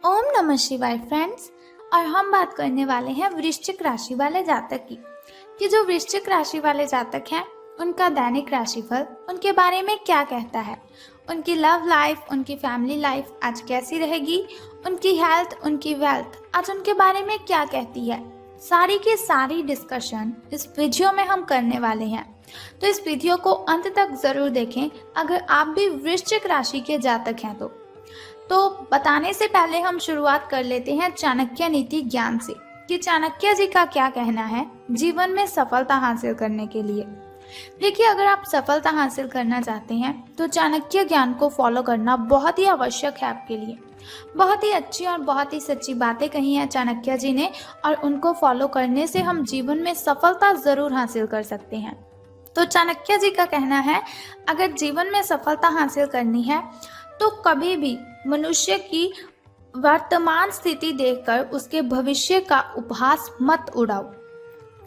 ओम नमः शिवाय फ्रेंड्स। और हम बात करने वाले हैं वृश्चिक राशि वाले जातक की कि जो वृश्चिक राशि वाले जातक हैं उनका दैनिक राशिफल उनके बारे में क्या कहता है, उनकी लव लाइफ, उनकी फैमिली लाइफ आज कैसी रहेगी, उनकी हेल्थ, उनकी वेल्थ आज उनके बारे में क्या कहती है। सारी की सारी डिस्कशन इस वीडियो में हम करने वाले हैं, तो इस वीडियो को अंत तक जरूर देखें अगर आप भी वृश्चिक राशि के जातक हैं तो बताने से पहले हम शुरुआत कर लेते हैं चाणक्य नीति ज्ञान से कि चाणक्य जी का क्या कहना है जीवन में सफलता हासिल करने के लिए। देखिए, अगर आप सफलता हासिल करना चाहते हैं तो चाणक्य ज्ञान को फॉलो करना बहुत ही आवश्यक है आपके लिए। बहुत ही अच्छी और बहुत ही सच्ची बातें कही हैं चाणक्य जी ने, और उनको फॉलो करने से हम जीवन में सफलता जरूर हासिल कर सकते हैं। तो चाणक्य जी का कहना है, अगर जीवन में सफलता हासिल करनी है तो कभी भी मनुष्य की वर्तमान स्थिति देखकर उसके भविष्य का उपहास मत उड़ाओ।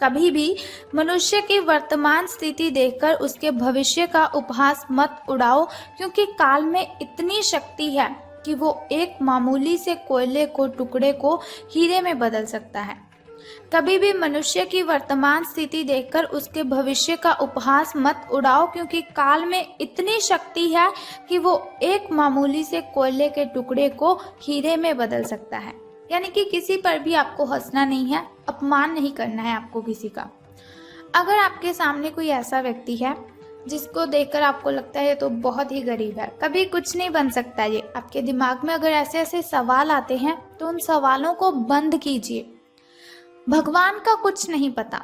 कभी भी मनुष्य की वर्तमान स्थिति देखकर उसके भविष्य का उपहास मत उड़ाओ, क्योंकि काल में इतनी शक्ति है कि वो एक मामूली से कोयले को टुकड़े को हीरे में बदल सकता है। कभी भी मनुष्य की वर्तमान स्थिति देखकर उसके भविष्य का उपहास मत उड़ाओ, क्योंकि काल में इतनी शक्ति है कि वो एक मामूली से कोयले के टुकड़े को हीरे में बदल सकता है। यानी कि किसी पर भी आपको हंसना नहीं है, अपमान नहीं करना है आपको किसी का। अगर आपके सामने कोई ऐसा व्यक्ति है जिसको देखकर आपको लगता है तो बहुत ही गरीब है, कभी कुछ नहीं बन सकता, ये आपके दिमाग में अगर ऐसे ऐसे सवाल आते हैं तो उन सवालों को बंद कीजिए। भगवान का कुछ नहीं पता,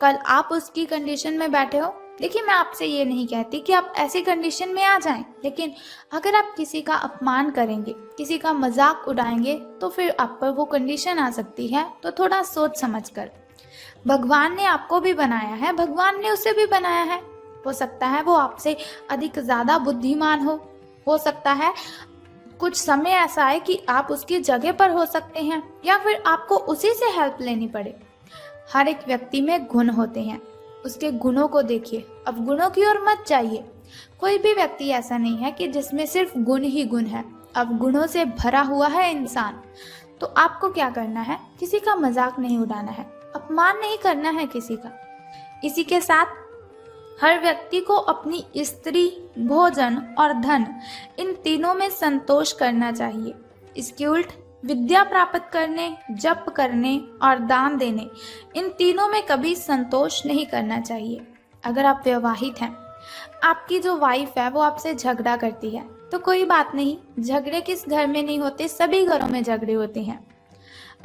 कल आप उसकी कंडीशन में बैठे हो। देखिए, मैं आपसे ये नहीं कहती कि आप ऐसी कंडीशन में आ जाएं, लेकिन अगर आप किसी का अपमान करेंगे, किसी का मजाक उड़ाएंगे तो फिर आप पर वो कंडीशन आ सकती है। तो थोड़ा सोच समझ कर। भगवान ने आपको भी बनाया है, भगवान ने उसे भी बनाया है। हो सकता है वो आपसे अधिक ज्यादा बुद्धिमान हो सकता है कुछ समय ऐसा है कि आप उसकी जगह पर हो सकते हैं, या फिर आपको उसी से हेल्प लेनी पड़े। हर एक व्यक्ति में गुण होते हैं, उसके गुणों को देखिए, अब गुणों की ओर मत जाइए। कोई भी व्यक्ति ऐसा नहीं है कि जिसमें सिर्फ गुण ही गुण है। अब गुणों से भरा हुआ है इंसान। तो आपको क्या करना है, किसी का मजाक नहीं उड़ाना है, अपमान नहीं करना है किसी का। इसी के साथ हर व्यक्ति को अपनी स्त्री, भोजन और धन, इन तीनों में संतोष करना चाहिए। इसके उल्ट विद्या प्राप्त करने, जप करने और दान देने, इन तीनों में कभी संतोष नहीं करना चाहिए। अगर आप विवाहित हैं, आपकी जो वाइफ है वो आपसे झगड़ा करती है तो कोई बात नहीं, झगड़े किस घर में नहीं होते, सभी घरों में झगड़े होते हैं।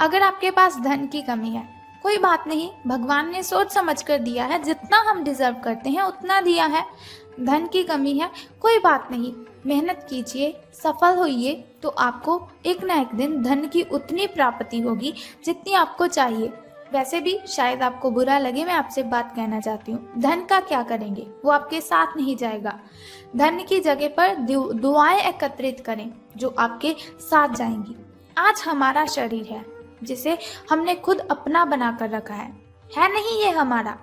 अगर आपके पास धन की कमी है, कोई बात नहीं, भगवान ने सोच समझ कर दिया है, जितना हम डिजर्व करते हैं उतना दिया है। धन की कमी है, कोई बात नहीं, मेहनत कीजिए, सफल होइए, तो आपको एक ना एक दिन धन की उतनी प्राप्ति होगी जितनी आपको चाहिए। वैसे भी शायद आपको बुरा लगे, मैं आपसे बात कहना चाहती हूँ, धन का क्या करेंगे, वो आपके साथ नहीं जाएगा। धन की जगह पर दुआएं एकत्रित करें जो आपके साथ जाएंगी। आज हमारा शरीर है जिसे हमने खुद अपना बना कर रखा है नहीं ये हमारा।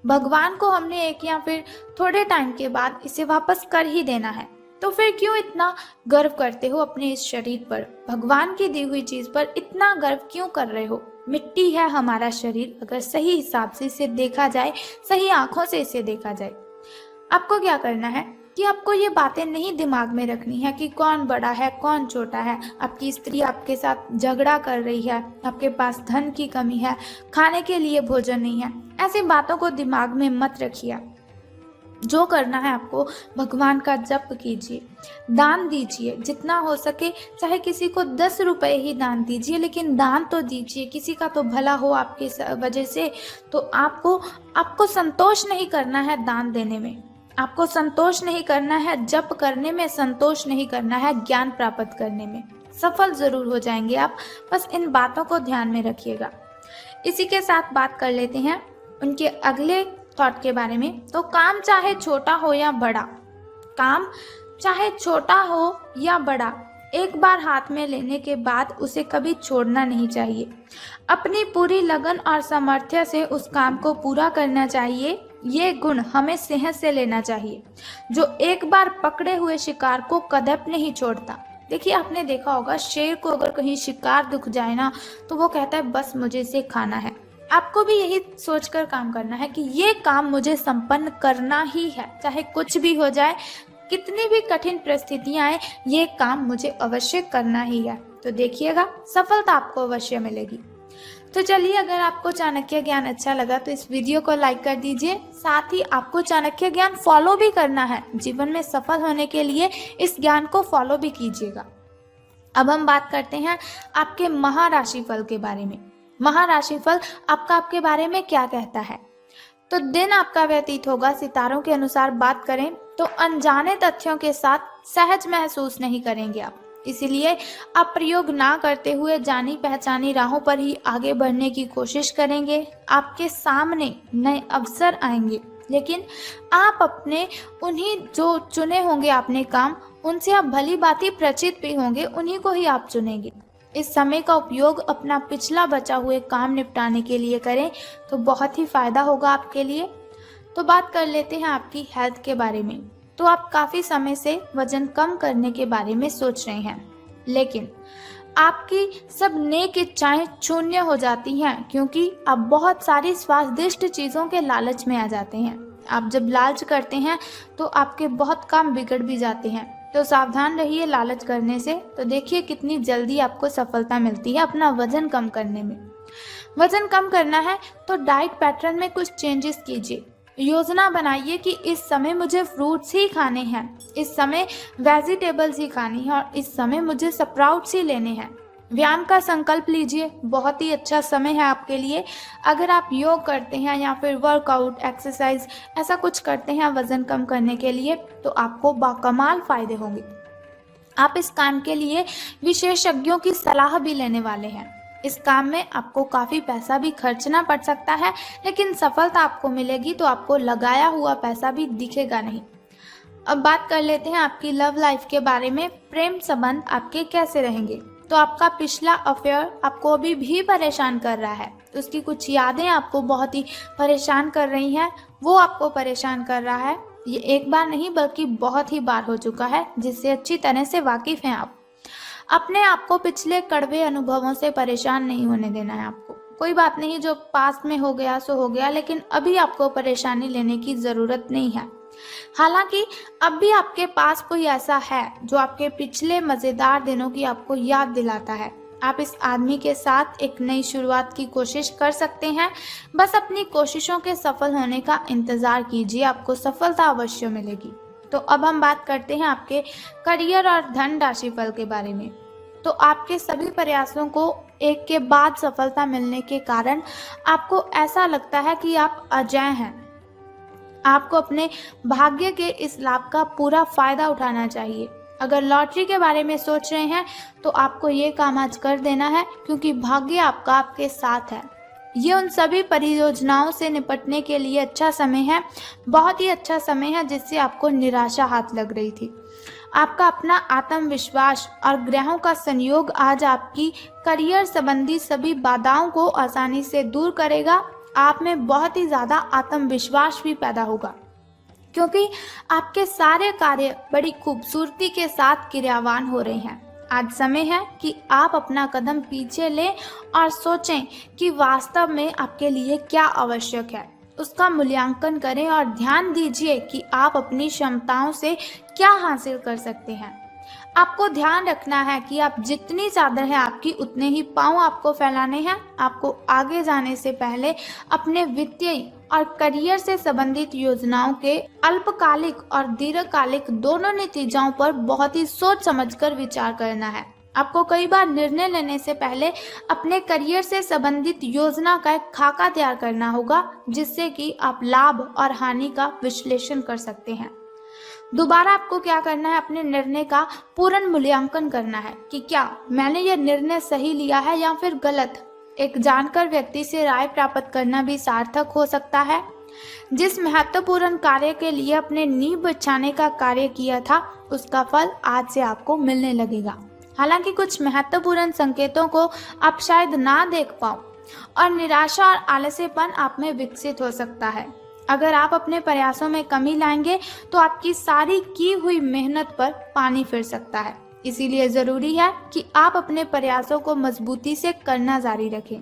भगवान को हमने एक या फिर थोड़े टाइम के बाद इसे वापस कर ही देना है। तो फिर क्यों इतना गर्व करते हो अपने इस शरीर पर, भगवान की दी हुई चीज पर इतना गर्व क्यों कर रहे हो। मिट्टी है हमारा शरीर, अगर सही हिसाब से इसे देखा जाए, सही आंखों से इसे देखा जाए। आपको क्या करना है कि आपको ये बातें नहीं दिमाग में रखनी है कि कौन बड़ा है कौन छोटा है। आपकी स्त्री आपके साथ झगड़ा कर रही है, आपके पास धन की कमी है, खाने के लिए भोजन नहीं है, ऐसी बातों को दिमाग में मत रखिए। जो करना है आपको, भगवान का जप कीजिए, दान दीजिए जितना हो सके, चाहे किसी को 10 रुपए ही दान दीजिए, लेकिन दान तो दीजिए, किसी का तो भला हो आपकी वजह से। तो आपको संतोष नहीं करना है दान देने में, आपको संतोष नहीं करना है जप करने में, संतोष नहीं करना है ज्ञान प्राप्त करने में। सफल जरूर हो जाएंगे आप, बस इन बातों को ध्यान में रखिएगा। इसी के साथ बात कर लेते हैं उनके अगले थॉट के बारे में। तो काम चाहे छोटा हो या बड़ा, काम चाहे छोटा हो या बड़ा, एक बार हाथ में लेने के बाद उसे कभी छोड़ना नहीं चाहिए। अपनी पूरी लगन और सामर्थ्य से उस काम को पूरा करना चाहिए। ये गुण हमें सेहत से लेना चाहिए, जो एक बार पकड़े हुए शिकार को कदप नहीं छोड़ता। देखिए, आपने देखा होगा शेर को अगर कहीं शिकार दिख जाए ना, तो वो कहता है बस मुझे इसे खाना है। आपको भी यही सोचकर काम करना है कि ये काम मुझे संपन्न करना ही है, चाहे कुछ भी हो जाए, कितनी भी कठिन परिस्थितियां आए, ये काम मुझे अवश्य करना ही है। तो देखिएगा, सफलता आपको अवश्य मिलेगी। तो चलिए, अगर आपको चाणक्य ज्ञान अच्छा लगा तो इस वीडियो को लाइक कर दीजिए। साथ ही आपको चाणक्य ज्ञान फॉलो भी करना है, जीवन में सफल होने के लिए इस ज्ञान को फॉलो भी कीजिएगा। अब हम बात करते हैं आपके महाराशिफल के बारे में। महाराशिफल आपके बारे में क्या कहता है? तो दिन आपका व्यतीत होगा, सितारों के अनुसार बात करें तो अनजाने तथ्यों के साथ सहज महसूस नहीं करेंगे आप। इसीलिए आप प्रयोग ना करते हुए जानी पहचानी राहों पर ही आगे बढ़ने की कोशिश करेंगे। आपके सामने नए अवसर आएंगे, लेकिन आप अपने उन्हीं जो चुने होंगे आपने काम, उनसे आप भली भांति परिचित भी होंगे, उन्हीं को ही आप चुनेंगे। इस समय का उपयोग अपना पिछला बचा हुए काम निपटाने के लिए करें तो बहुत ही फायदा होगा आपके लिए। तो बात कर लेते हैं आपकी हेल्थ के बारे में। तो आप काफी समय से वजन कम करने के बारे में सोच रहे हैं, लेकिन आपकी सब नेक इच्छाएं शून्य हो जाती हैं, क्योंकि आप बहुत सारी स्वादिष्ट चीजों के लालच में आ जाते हैं। आप जब लालच करते हैं तो आपके बहुत काम बिगड़ भी जाते हैं। तो सावधान रहिए लालच करने से। तो देखिए कितनी जल्दी आपको सफलता मिलती है अपना वजन कम करने में। वजन कम करना है तो डाइट पैटर्न में कुछ चेंजेस कीजिए। योजना बनाइए कि इस समय मुझे फ्रूट्स ही खाने हैं, इस समय वेजिटेबल्स ही खानी है और इस समय मुझे स्प्राउट्स ही लेने हैं। व्यायाम का संकल्प लीजिए, बहुत ही अच्छा समय है आपके लिए। अगर आप योग करते हैं या फिर वर्कआउट, एक्सरसाइज ऐसा कुछ करते हैं वजन कम करने के लिए, तो आपको बाकमाल फायदे होंगे। आप इस काम के लिए विशेषज्ञों की सलाह भी लेने वाले हैं। इस काम में आपको काफी पैसा भी खर्चना पड़ सकता है, लेकिन सफलता आपको मिलेगी तो आपको लगाया हुआ पैसा भी दिखेगा नहीं। अब बात कर लेते हैं आपकी लव लाइफ के बारे में। प्रेम संबंध आपके कैसे रहेंगे? तो आपका पिछला अफेयर आपको अभी भी परेशान कर रहा है, तो उसकी कुछ यादें आपको बहुत ही परेशान कर रही हैं, वो आपको परेशान कर रहा है। ये एक बार नहीं बल्कि बहुत ही बार हो चुका है, जिससे अच्छी तरह से वाकिफ हैं आप। अपने आप को पिछले कड़वे अनुभवों से परेशान नहीं होने देना है आपको। कोई बात नहीं, जो पास्ट में हो गया सो हो गया, लेकिन अभी आपको परेशानी लेने की जरूरत नहीं है। हालांकि अब भी आपके पास कोई ऐसा है जो आपके पिछले मजेदार दिनों की आपको याद दिलाता है। आप इस आदमी के साथ एक नई शुरुआत की कोशिश कर सकते हैं। बस अपनी कोशिशों के सफल होने का इंतजार कीजिए, आपको सफलता अवश्य मिलेगी। तो अब हम बात करते हैं आपके करियर और धन राशिफल के बारे में। तो आपके सभी प्रयासों को एक के बाद सफलता मिलने के कारण आपको ऐसा लगता है कि आप अजेय हैं। आपको अपने भाग्य के इस लाभ का पूरा फायदा उठाना चाहिए। अगर लॉटरी के बारे में सोच रहे हैं तो आपको ये काम आज कर देना है, क्योंकि भाग्य आपका आपके साथ है। ये उन सभी परियोजनाओं से निपटने के लिए अच्छा समय है, बहुत ही अच्छा समय है जिससे आपको निराशा हाथ लग रही थी। आपका अपना आत्मविश्वास और ग्रहों का संयोग आज आपकी करियर संबंधी सभी बाधाओं को आसानी से दूर करेगा। आप में बहुत ही ज्यादा आत्मविश्वास भी पैदा होगा, क्योंकि आपके सारे कार्य बड़ी खूबसूरती के साथ क्रियान्वित हो रहे हैं। आज समय है कि आप अपना कदम पीछे लें और सोचें कि वास्तव में आपके लिए क्या आवश्यक है। उसका मूल्यांकन करें और ध्यान दीजिए कि आप अपनी क्षमताओं से क्या हासिल कर सकते हैं। आपको ध्यान रखना है कि आप जितनी चादर है आपकी, उतने ही पांव आपको फैलाने हैं। आपको आगे जाने से पहले अपने वित्तीय और करियर से संबंधित योजनाओं के अल्पकालिक और दीर्घकालिक दोनों नतीजों पर बहुत ही सोच समझकर विचार करना है। आपको कई बार निर्णय लेने से पहले अपने करियर से संबंधित योजना का एक खाका तैयार करना होगा, जिससे कि आप लाभ और हानि का विश्लेषण कर सकते हैं। दोबारा आपको क्या करना है, अपने निर्णय का पूर्ण मूल्यांकन करना है कि क्या मैंने यह निर्णय सही लिया है या फिर गलत। एक जानकार व्यक्ति से राय प्राप्त करना भी सार्थक हो सकता है। जिस महत्वपूर्ण कार्य के लिए अपने नींव बिछाने का कार्य किया था, उसका फल आज से आपको मिलने लगेगा। हालांकि कुछ महत्वपूर्ण संकेतों को आप शायद ना देख पाओ और निराशा और आलस्यपन आप में विकसित हो सकता है। अगर आप अपने प्रयासों में कमी लाएंगे तो आपकी सारी की हुई मेहनत पर पानी फिर सकता है। इसीलिए ज़रूरी है कि आप अपने प्रयासों को मजबूती से करना जारी रखें।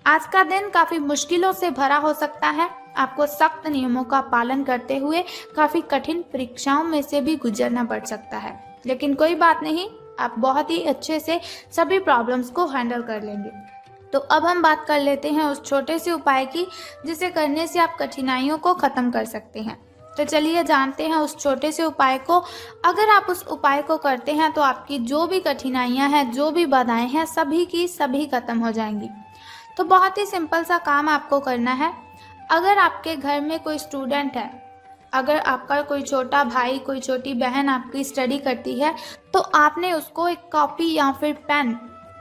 आज का दिन काफ़ी मुश्किलों से भरा हो सकता है। आपको सख्त नियमों का पालन करते हुए काफ़ी कठिन परीक्षाओं में से भी गुजरना पड़ सकता है, लेकिन कोई बात नहीं, आप बहुत ही अच्छे से सभी प्रॉब्लम्स को हैंडल कर लेंगे। तो अब हम बात कर लेते हैं उस छोटे से उपाय की जिसे करने से आप कठिनाइयों को ख़त्म कर सकते हैं। तो चलिए जानते हैं उस छोटे से उपाय को। अगर आप उस उपाय को करते हैं तो आपकी जो भी कठिनाइयां हैं, जो भी बाधाएं हैं, सभी की सभी खत्म हो जाएंगी। तो बहुत ही सिंपल सा काम आपको करना है। अगर आपके घर में कोई स्टूडेंट है, अगर आपका कोई छोटा भाई, कोई छोटी बहन आपकी स्टडी करती है, तो आपने उसको एक कॉपी या फिर पेन,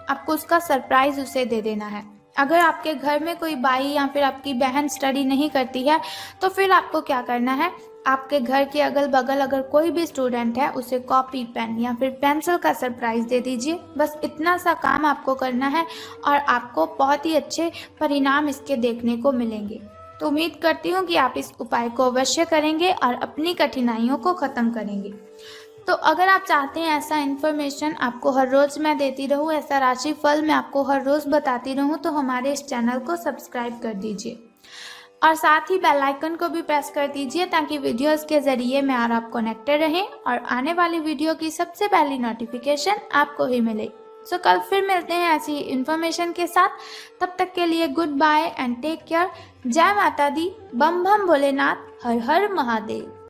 आपको उसका सरप्राइज उसे दे देना है। अगर आपके घर में कोई भाई या फिर आपकी बहन स्टडी नहीं करती है, तो फिर आपको क्या करना है, आपके घर के अगल बगल अगर कोई भी स्टूडेंट है, उसे कॉपी, पेन या फिर पेंसिल का सरप्राइज दे दीजिए। बस इतना सा काम आपको करना है और आपको बहुत ही अच्छे परिणाम इसके देखने को मिलेंगे। तो उम्मीद करती हूँ कि आप इस उपाय को अवश्य करेंगे और अपनी कठिनाइयों को ख़त्म करेंगे। तो अगर आप चाहते हैं ऐसा इन्फॉर्मेशन आपको हर रोज़ मैं देती रहूँ, ऐसा राशिफल मैं आपको हर रोज़ बताती रहूँ, तो हमारे इस चैनल को सब्सक्राइब कर दीजिए और साथ ही बेल आइकन को भी प्रेस कर दीजिए ताकि वीडियोस के ज़रिए मैं और आप कनेक्टेड रहें और आने वाली वीडियो की सबसे पहली नोटिफिकेशन आपको ही मिले। सो कल फिर मिलते हैं ऐसी इन्फॉर्मेशन के साथ। तब तक के लिए good bye and take care. जय माता दी, बम बम भोलेनाथ, हर हर महादेव।